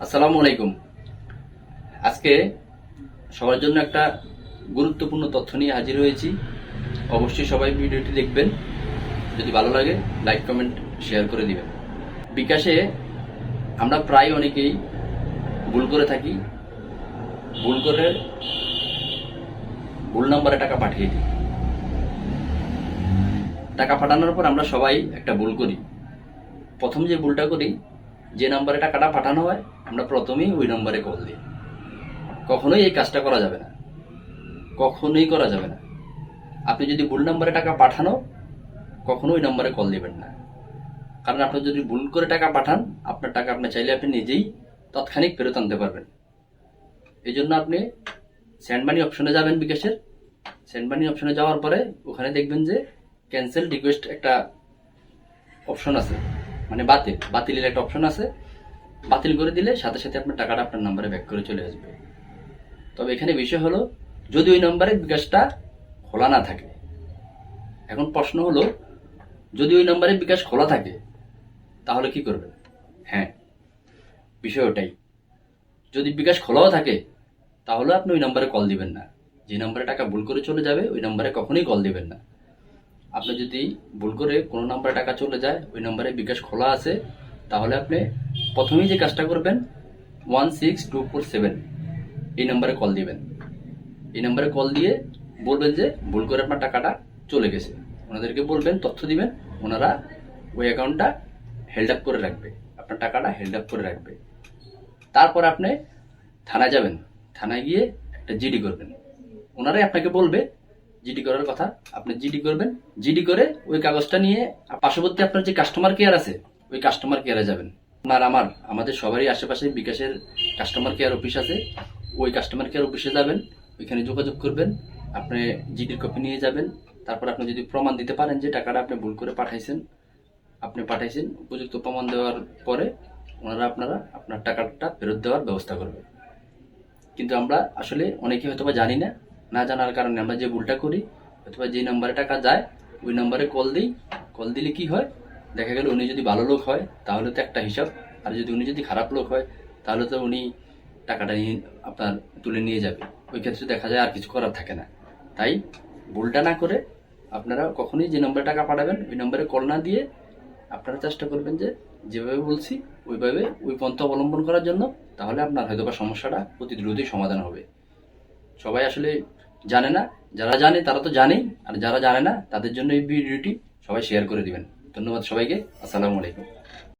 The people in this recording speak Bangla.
আসসালামু আলাইকুম। আজকে সবার জন্য একটা গুরুত্বপূর্ণ তথ্য নিয়ে হাজির হয়েছি। অবশ্যই সবাই ভিডিওটি দেখবেন। যদি ভালো লাগে লাইক কমেন্ট শেয়ার করে দিবেন। বিকাশে আমরা প্রায় অনেকেই ভুল করে থাকি। ভুল করে ভুল নম্বরে টাকা পাঠিয়ে দিই। টাকা পাঠানোর পর আমরা সবাই একটা ভুল করি। প্রথম যে ভুলটা করি, যে নম্বরে টাকাটা পাঠানো হয় আমরা প্রথমেই ওই নম্বরে কল দিই। কখনোই এই কাজটা করা যাবে না, কখনোই করা যাবে না। আপনি যদি ভুল নম্বরে টাকা পাঠানো, কখনো ওই নম্বরে কল দিবেন না। কারণ আপনি যদি ভুল করে টাকা পাঠান, আপনার টাকা আপনি চাইলে আপনি নিজেই তৎক্ষণিক ফেরত আনতে পারবেন। এই জন্য আপনি সেন্ড মানি অপশনে যাবেন। বিকাশের সেন্ড মানি অপশনে যাওয়ার পরে ওখানে দেখবেন যে ক্যান্সেল রিকোয়েস্ট একটা অপশন আছে, মানে বাতিলের একটা অপশন আছে। বাতিল করে দিলে সাথে সাথে আপনার টাকাটা আপনার নম্বরে ব্যাক করে চলে আসবে। তবে এখানে বিষয় হলো, যদি ওই নম্বরে বিকাশটা খোলা না থাকে। এখন প্রশ্ন হলো, যদি ওই নম্বরে বিকাশ খোলা থাকে তাহলে কি করবেন? হ্যাঁ, বিষয় ওটাই। যদি বিকাশ খোলাও থাকে তাহলে আপনি ওই নম্বরে কল দিবেন না। যে নম্বরে টাকা ভুল করে চলে যাবে ওই নম্বরে কখনোই কল দিবেন না। আপনি যদি ভুল করে কোনো নম্বরে টাকা চলে যায়, ওই নম্বরে বিকাশ খোলা আছে, তাহলে আপনি প্রথমেই যে কাজটা করবেন, 16247 এই নম্বরে কল দিবেন। এই নম্বরে কল দিয়ে বলবেন যে ভুল করে আপনার টাকাটা চলে গেছে। ওনাদেরকে বলবেন, তথ্য দিবেন, ওনারা ওই অ্যাকাউন্টটা হেল্ড আপ করে রাখবে, আপনার টাকাটা হেল্ড আপ করে রাখবে। তারপর আপনি থানায় যাবেন। থানায় গিয়ে একটা জিডি করবেন। ওনারাই আপনাকে বলবে জিডি করার কথা, আপনি জিডি করবেন। জিডি করে ওই কাগজটা নিয়ে পার্শ্ববর্তী আপনার যে কাস্টমার কেয়ার আছে, ওই কাস্টমার কেয়ারে যাবেন। আমাদের সবারই আশেপাশে বিকাশের কাস্টমার কেয়ার অফিস আছে। ওই কাস্টমার কেয়ার অফিসে যাবেন, ওইখানে যোগাযোগ করবেন, আপনি জিডির কপি নিয়ে যাবেন। তারপর আপনি যদি প্রমাণ দিতে পারেন যে টাকাটা আপনি ভুল করে পাঠাইছেন, উপযুক্ত প্রমাণ দেওয়ার পরে ওনারা আপনার টাকাটা ফেরত দেওয়ার ব্যবস্থা করবে। কিন্তু আমরা আসলে অনেকে হয়তো বা জানি না, না জানার কারণে আমরা যে ভুলটা করি, অথবা যে নম্বরে টাকা যায় ওই নম্বরে কল দিই। কল দিলে কি হয়, দেখা গেল উনি যদি ভালো লোক হয় তাহলে তো একটা হিসাব, আর উনি যদি খারাপ লোক হয় তাহলে তো উনি টাকাটা নিয়ে আপনার তুলে নিয়ে যাবে। ওই ক্ষেত্রে দেখা যায় আর কিছু করার থাকে না। তাই ভুলটা না করে আপনারা কখনোই যে নম্বরে টাকা পাঠাবেন ওই নম্বরে কল না দিয়ে আপনারা চেষ্টা করবেন যে যেভাবে বলছি ওইভাবে ওই পন্থা অবলম্বন করার জন্য। তাহলে আপনার হয়তো বা সমস্যাটা অতি দ্রুতই সমাধান হবে। সবাই আসলে জানে না, যারা জানে তারা তো জানেই, আর যারা জানে না তাদের জন্য এই ভিডিওটি সবাই শেয়ার করে দিবেন। ধন্যবাদ সবাইকে। আসসালামু আলাইকুম।